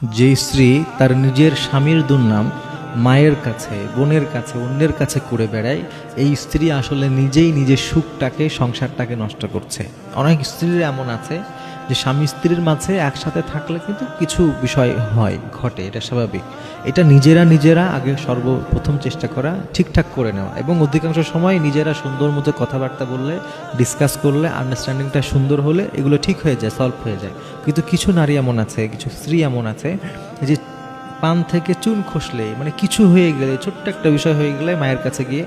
যে স্ত্রী তার নিজের স্বামীর দুর্নাম মায়ের কাছে, বোনের কাছে, অন্যের কাছে করে বেড়ায়, এই স্ত্রী আসলে নিজেই নিজের সুখটাকে, সংসারটাকে নষ্ট করছে। অনেক স্ত্রীর এমন আছে যে স্বামী স্ত্রীর মাঝে একসাথে থাকলে কিন্তু কিছু বিষয় হয়, ঘটে, এটা স্বাভাবিক। এটা নিজেরা আগে সর্বপ্রথম চেষ্টা করা, ঠিকঠাক করে নেওয়া, এবং অধিকাংশ সময় নিজেরা সুন্দর মতো কথাবার্তা বললে, ডিসকাস করলে, আন্ডারস্ট্যান্ডিংটা সুন্দর হলে এগুলো ঠিক হয়ে যায়, সলভ হয়ে যায়। কিন্তু কিছু নারী এমন আছে, কিছু স্ত্রী এমন আছে যে পান থেকে চুন খসলে, মানে কিছু হয়ে গেলে, ছোট্ট একটা বিষয় হয়ে গেলে মায়ের কাছে গিয়ে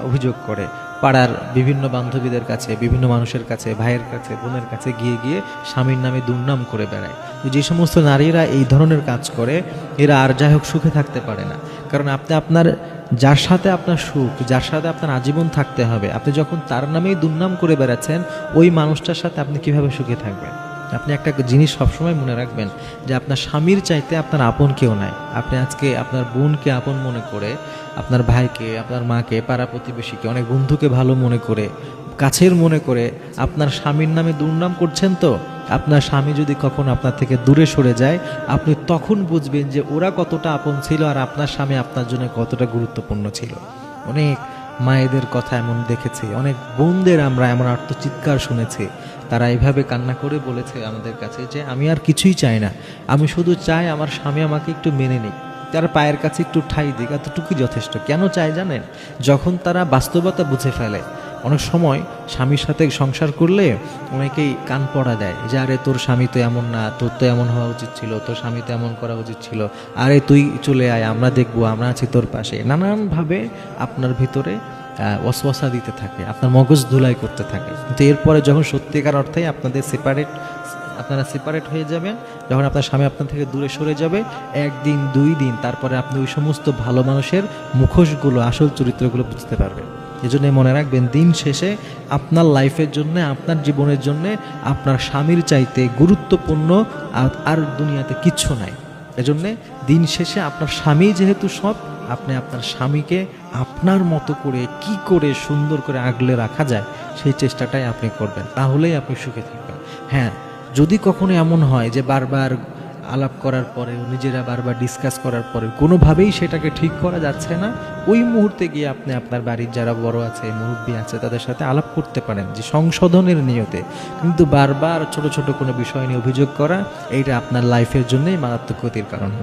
অভিযোগ করে, পাড়ার বিভিন্ন বান্ধবীদের কাছে, বিভিন্ন মানুষের কাছে, ভাইয়ের কাছে, বোনের কাছে গিয়ে গিয়ে স্বামীর নামে দুর্নাম করে বেড়ায়। তো যে সমস্ত নারীরা এই ধরনের কাজ করে, এরা আর যাই হোক সুখে থাকতে পারে না। কারণ আপনি আপনার যার সাথে আপনার সুখ, যার সাথে আপনার আজীবন থাকতে হবে, আপনি যখন তার নামেই দুর্নাম করে বেড়াচ্ছেন, ওই মানুষটার সাথে আপনি কিভাবে সুখে থাকবেন? আপনি একটা জিনিস সবসময় মনে রাখবেন যে আপনার স্বামীর চাইতে আপনার আপন কেউ নাই। আপনি আজকে আপনার বোনকে আপন মনে করে, আপনার ভাইকে, আপনার মাকে, পাড়া প্রতিবেশীকে, অনেক বন্ধুকে ভালো মনে করে, কাছের মনে করে আপনার স্বামীর নামে দুর্নাম করছেন। তো আপনার স্বামী যদি কখনো আপনার থেকে দূরে সরে যায়, আপনি তখন বুঝবেন যে ওরা কতটা আপন ছিল আর আপনার স্বামী আপনার জন্য কতটা গুরুত্বপূর্ণ ছিল। অনেক মায়েদের কথা এমন দেখেছি, অনেক বোনদের আমরা এমন আর্তচিৎকার শুনেছি, তারা এইভাবে কান্না করে বলেছে আমাদের কাছে যে আমি আর কিছুই চাই না, আমি শুধু চাই আমার স্বামী আমাকে একটু মেনে নিক, তার পায়ের কাছে একটু ঠাঁই দিক, এতটুকুই যথেষ্ট। কেন চায় জানেন? যখন তারা বাস্তবতা বুঝে ফেলে। অনেক সময় স্বামীর সাথে সংসার করলে অনেকেই কান পড়া দেয় যে আরে তোর স্বামী তো এমন না, তোর তো এমন হওয়া উচিত ছিল, তোর স্বামী তো এমন করা উচিত ছিল, আরে তুই চলে আয়, আমরা দেখবো, আমরা আছি তোর পাশে। নানানভাবে আপনার ভিতরে ওয়াসওয়াসা দিতে থাকে, আপনার মগজ ধুলাই করতে থাকে। কিন্তু এরপরে যখন সত্যিকার অর্থে আপনারা সেপারেট হয়ে যাবেন, যখন আপনার স্বামী আপনার থেকে দূরে সরে যাবে, একদিন দুই দিন তারপরে আপনি ওই সমস্ত ভালো মানুষের মুখোশগুলো, আসল চরিত্রগুলো বুঝতে পারবেন। এজন্য মনে রাখবেন, দিন শেষে আপনার লাইফের জন্য, আপনার জীবনের জন্য আপনার স্বামীর চাইতে গুরুত্বপূর্ণ আর দুনিয়াতে কিচ্ছু নাই। এজন্য দিন শেষে আপনার স্বামী যেহেতু সব, আপনি আপনার স্বামীকে আপনার মতো করে কি করে সুন্দর করে আগলে রাখা যায় সেই চেষ্টাটাই আপনি করবেন, তাহলেই আপনি সুখে থাকবেন। হ্যাঁ, যদি কখনো এমন হয় যে বারবার আলাপ করার পরে, নিজেরা বারবার ডিসকাস করার পরে কোনোভাবেই সেটাকে ঠিক করা যাচ্ছে না, ওই মুহূর্তে গিয়ে আপনি আপনার বাড়ির যারা বড় আছে, মুরব্বী আছে, তাদের সাথে আলাপ করতে পারেন যে সংশোধনের নিয়তে। কিন্তু বারবার ছোট ছোট কোনো বিষয় নিয়ে অভিযোগ করা, এইটা আপনার লাইফের জন্যই মারাত্মক ক্ষতির কারণ হবে।